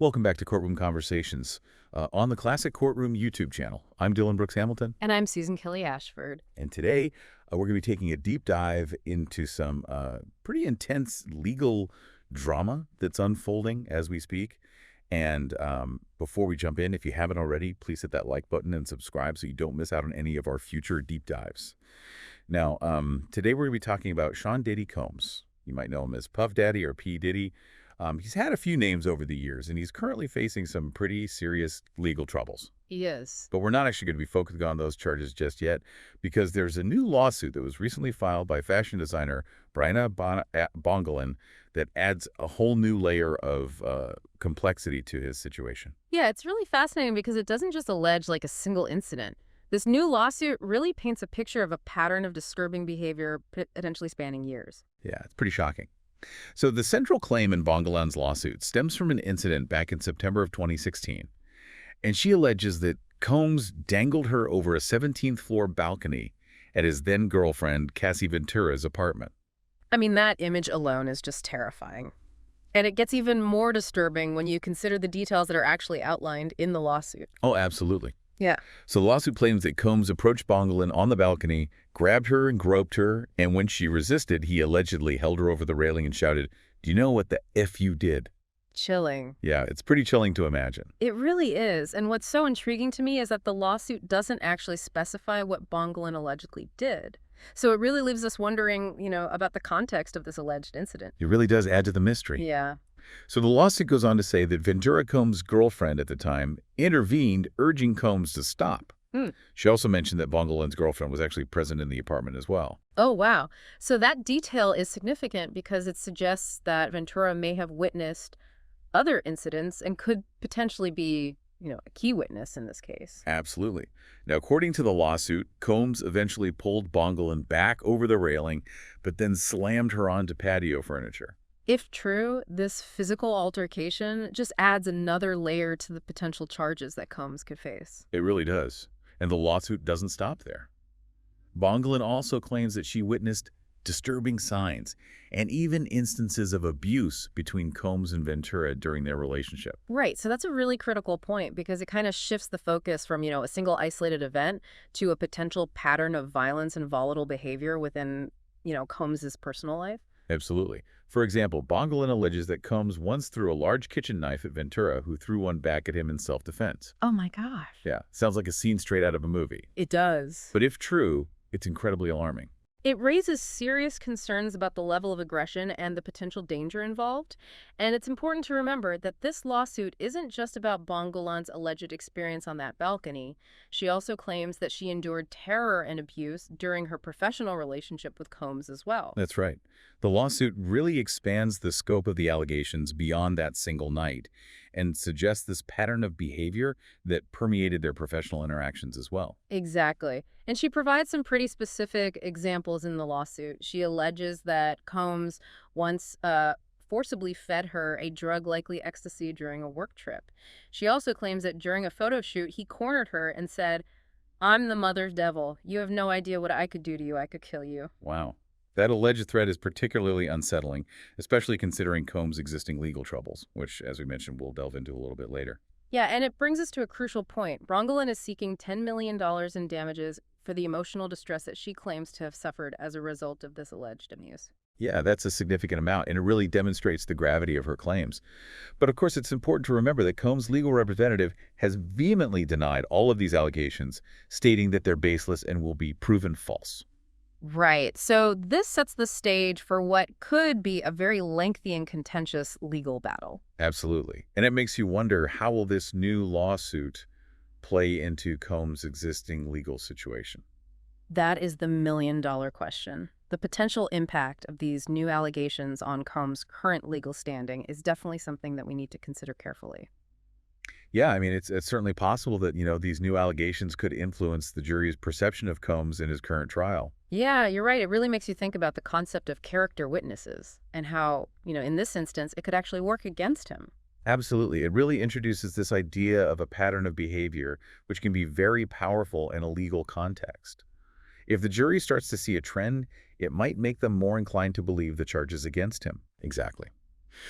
Welcome back to Courtroom Conversations on the Classic Courtroom YouTube channel. I'm Dylan Brooks Hamilton, And I'm Susan Kelly Ashford. and today we're going to be taking a deep dive into some pretty intense legal drama that's unfolding as we speak. And before we jump in, if you haven't already, please hit that like button and subscribe so you don't miss out on any of our future deep dives. Now, today we're going to be talking about Sean Diddy Combs. You might know him as Puff Daddy or P. Diddy. He's had a few names over the years, and he's currently facing some pretty serious legal troubles. He is. But we're not actually going to be focusing on those charges just yet, because there's a new lawsuit that was recently filed by fashion designer Bryana Bongolan that adds a whole new layer of complexity to his situation. Yeah, it's really fascinating because it doesn't just allege like a single incident. This new lawsuit really paints a picture of a pattern of disturbing behavior potentially spanning years. Yeah, it's pretty shocking. So the central claim in Bongolan's lawsuit stems from an incident back in September of 2016, and she alleges that Combs dangled her over a 17th floor balcony at his then-girlfriend Cassie Ventura's apartment. I mean, that image alone is just terrifying. And it gets even more disturbing when you consider the details that are actually outlined in the lawsuit. Oh, absolutely. Yeah. So the lawsuit claims that Combs approached Bongolan on the balcony, grabbed her and groped her, and when she resisted, he allegedly held her over the railing and shouted, "Do you know what the F you did?" Chilling. Yeah, it's pretty chilling to imagine. It really is. And what's so intriguing to me is that the lawsuit doesn't actually specify what Bongolan allegedly did. So it really leaves us wondering, about the context of this alleged incident. It really does add to the mystery. Yeah. So the lawsuit goes on to say that Ventura Combs' girlfriend at the time intervened, urging Combs to stop. Hmm. She also mentioned that Bongolan's girlfriend was actually present in the apartment as well. Oh, wow. So that detail is significant because it suggests that Ventura may have witnessed other incidents and could potentially be, a key witness in this case. Absolutely. Now, according to the lawsuit, Combs eventually pulled Bongolan back over the railing, but then slammed her onto patio furniture. If true, this physical altercation just adds another layer to the potential charges that Combs could face. It really does. And the lawsuit doesn't stop there. Bongolan also claims that she witnessed disturbing signs and even instances of abuse between Combs and Ventura during their relationship. Right. So that's a really critical point because it kind of shifts the focus from, a single isolated event to a potential pattern of violence and volatile behavior within, Combs's personal life. Absolutely. For example, Bongolan alleges that Combs once threw a large kitchen knife at Ventura, who threw one back at him in self-defense. Oh my gosh. Yeah, sounds like a scene straight out of a movie. It does. But if true, it's incredibly alarming. It raises serious concerns about the level of aggression and the potential danger involved. And it's important to remember that this lawsuit isn't just about Bongolan's alleged experience on that balcony. She also claims that she endured terror and abuse during her professional relationship with Combs as well. That's right. The lawsuit really expands the scope of the allegations beyond that single night and suggests this pattern of behavior that permeated their professional interactions as well. Exactly. And she provides some pretty specific examples in the lawsuit. She alleges that Combs once forcibly fed her a drug, likely ecstasy, during a work trip. She also claims that during a photo shoot, he cornered her and said, "I'm the mother devil. You have no idea what I could do to you. I could kill you." Wow. That alleged threat is particularly unsettling, especially considering Combs' existing legal troubles, which, as we mentioned, we'll delve into a little bit later. Yeah, and it brings us to a crucial point. Bongolan is seeking $10 million in damages for the emotional distress that she claims to have suffered as a result of this alleged abuse. Yeah, that's a significant amount, and it really demonstrates the gravity of her claims. But of course, it's important to remember that Combs' legal representative has vehemently denied all of these allegations, stating that they're baseless and will be proven false. Right. So this sets the stage for what could be a very lengthy and contentious legal battle. Absolutely. And it makes you wonder, how will this new lawsuit play into Combs' existing legal situation? That is the million-dollar question. The potential impact of these new allegations on Combs' current legal standing is definitely something that we need to consider carefully. Yeah, I mean, it's certainly possible that, these new allegations could influence the jury's perception of Combs in his current trial. Yeah, you're right. It really makes you think about the concept of character witnesses and how, in this instance, it could actually work against him. Absolutely. It really introduces this idea of a pattern of behavior, which can be very powerful in a legal context. If the jury starts to see a trend, it might make them more inclined to believe the charges against him. Exactly.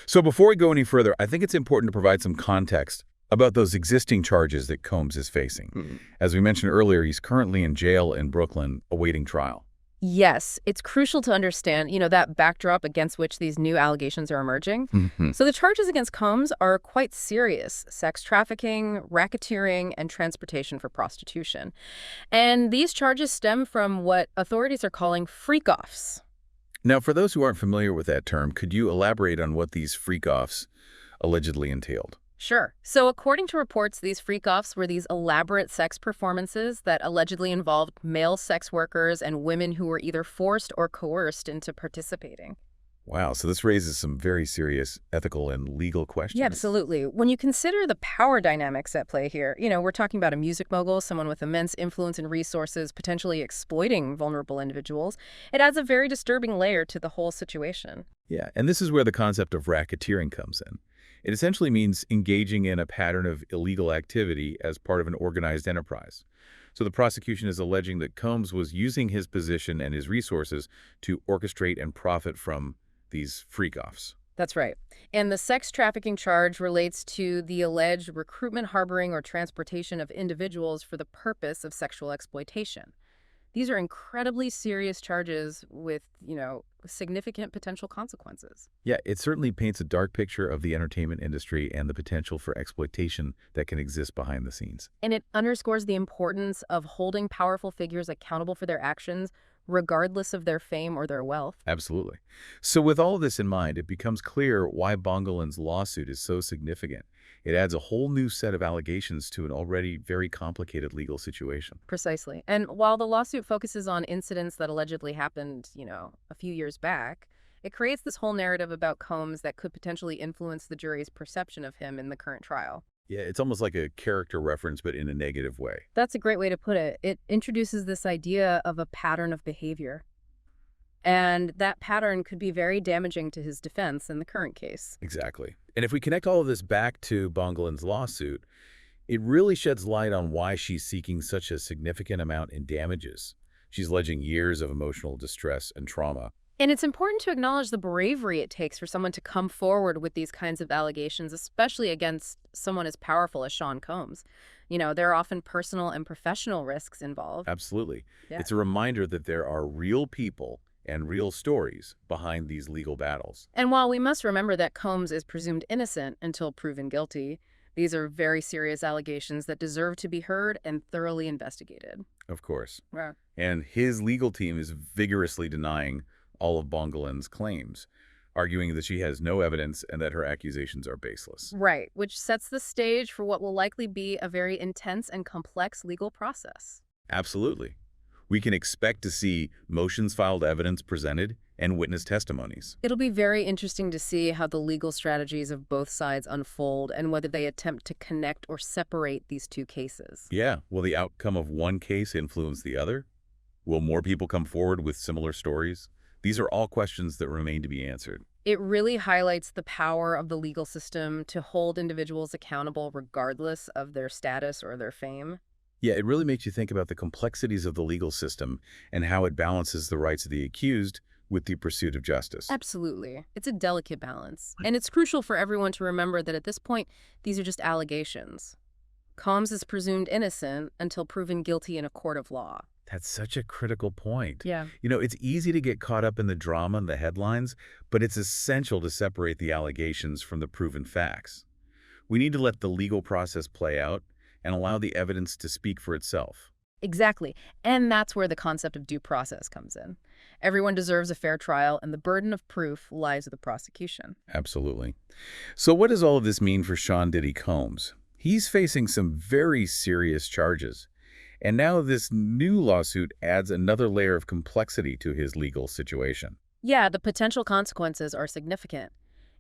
So before we go any further, I think it's important to provide some context about those existing charges that Combs is facing. Hmm. As we mentioned earlier, he's currently in jail in Brooklyn awaiting trial. Yes, it's crucial to understand, that backdrop against which these new allegations are emerging. Hmm. So the charges against Combs are quite serious: sex trafficking, racketeering, and transportation for prostitution. And these charges stem from what authorities are calling freak-offs. Now, for those who aren't familiar with that term, could you elaborate on what these freak-offs allegedly entailed? Sure. So according to reports, these freak-offs were these elaborate sex performances that allegedly involved male sex workers and women who were either forced or coerced into participating. Wow, so this raises some very serious ethical and legal questions. Yeah, absolutely. When you consider the power dynamics at play here, we're talking about a music mogul, someone with immense influence and resources, potentially exploiting vulnerable individuals. It adds a very disturbing layer to the whole situation. Yeah, and this is where the concept of racketeering comes in. It essentially means engaging in a pattern of illegal activity as part of an organized enterprise. So the prosecution is alleging that Combs was using his position and his resources to orchestrate and profit from these freak-offs. That's right. And the sex trafficking charge relates to the alleged recruitment, harboring, or transportation of individuals for the purpose of sexual exploitation. These are incredibly serious charges with, significant potential consequences. Yeah, it certainly paints a dark picture of the entertainment industry and the potential for exploitation that can exist behind the scenes. And it underscores the importance of holding powerful figures accountable for their actions, regardless of their fame or their wealth. Absolutely. So with all of this in mind, it becomes clear why Bongolan's lawsuit is so significant. It adds a whole new set of allegations to an already very complicated legal situation. Precisely. And while the lawsuit focuses on incidents that allegedly happened, a few years back, it creates this whole narrative about Combs that could potentially influence the jury's perception of him in the current trial. Yeah, it's almost like a character reference, but in a negative way. That's a great way to put it. It introduces this idea of a pattern of behavior. And that pattern could be very damaging to his defense in the current case. Exactly. And if we connect all of this back to Bongolan's lawsuit, it really sheds light on why she's seeking such a significant amount in damages. She's alleging years of emotional distress and trauma. And it's important to acknowledge the bravery it takes for someone to come forward with these kinds of allegations, especially against someone as powerful as Sean Combs. There are often personal and professional risks involved. Absolutely. Yeah. It's a reminder that there are real people and real stories behind these legal battles. And while we must remember that Combs is presumed innocent until proven guilty, these are very serious allegations that deserve to be heard and thoroughly investigated. Of course. Yeah. And his legal team is vigorously denying all of Bongolan's claims, arguing that she has no evidence and that her accusations are baseless. Right, which sets the stage for what will likely be a very intense and complex legal process. Absolutely. We can expect to see motions filed, evidence presented, and witness testimonies. It'll be very interesting to see how the legal strategies of both sides unfold and whether they attempt to connect or separate these two cases. Yeah, will the outcome of one case influence the other? Will more people come forward with similar stories? These are all questions that remain to be answered. It really highlights the power of the legal system to hold individuals accountable regardless of their status or their fame. Yeah, it really makes you think about the complexities of the legal system and how it balances the rights of the accused with the pursuit of justice. Absolutely. It's a delicate balance. And it's crucial for everyone to remember that at this point, these are just allegations. Combs is presumed innocent until proven guilty in a court of law. That's such a critical point. Yeah. It's easy to get caught up in the drama and the headlines, but it's essential to separate the allegations from the proven facts. We need to let the legal process play out and allow the evidence to speak for itself. Exactly. And that's where the concept of due process comes in. Everyone deserves a fair trial, and the burden of proof lies with the prosecution. Absolutely. So what does all of this mean for Sean Diddy Combs? He's facing some very serious charges. And now this new lawsuit adds another layer of complexity to his legal situation. Yeah, the potential consequences are significant.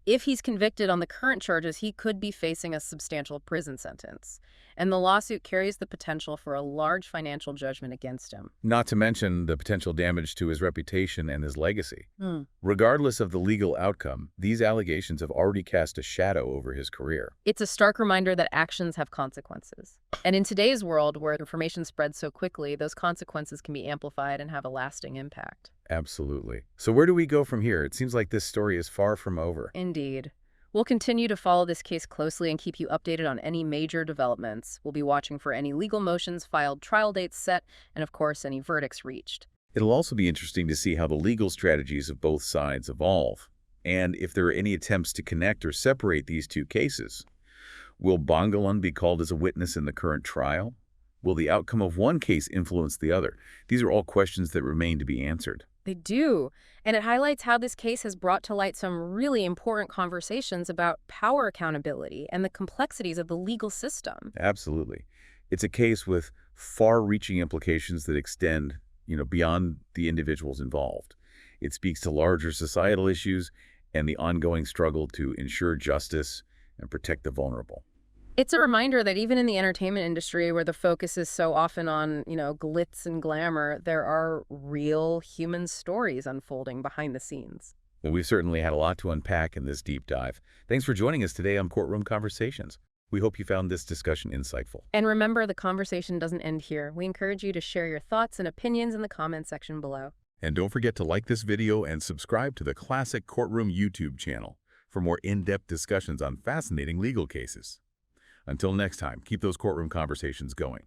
If he's convicted on the current charges, he could be facing a substantial prison sentence. And the lawsuit carries the potential for a large financial judgment against him. Not to mention the potential damage to his reputation and his legacy. Hmm. Regardless of the legal outcome, these allegations have already cast a shadow over his career. It's a stark reminder that actions have consequences. And in today's world, where information spreads so quickly, those consequences can be amplified and have a lasting impact. Absolutely. So where do we go from here? It seems like this story is far from over. Indeed. We'll continue to follow this case closely and keep you updated on any major developments. We'll be watching for any legal motions filed, trial dates set, and of course, any verdicts reached. It'll also be interesting to see how the legal strategies of both sides evolve, and if there are any attempts to connect or separate these two cases. Will Bongolan be called as a witness in the current trial? Will the outcome of one case influence the other? These are all questions that remain to be answered. They do. And it highlights how this case has brought to light some really important conversations about power accountability and the complexities of the legal system. Absolutely. It's a case with far-reaching implications that extend, beyond the individuals involved. It speaks to larger societal issues and the ongoing struggle to ensure justice and protect the vulnerable. It's a reminder that even in the entertainment industry, where the focus is so often on, glitz and glamour, there are real human stories unfolding behind the scenes. Well, we've certainly had a lot to unpack in this deep dive. Thanks for joining us today on Courtroom Conversations. We hope you found this discussion insightful. And remember, the conversation doesn't end here. We encourage you to share your thoughts and opinions in the comment section below. And don't forget to like this video and subscribe to the Classic Courtroom YouTube channel for more in-depth discussions on fascinating legal cases. Until next time, keep those courtroom conversations going.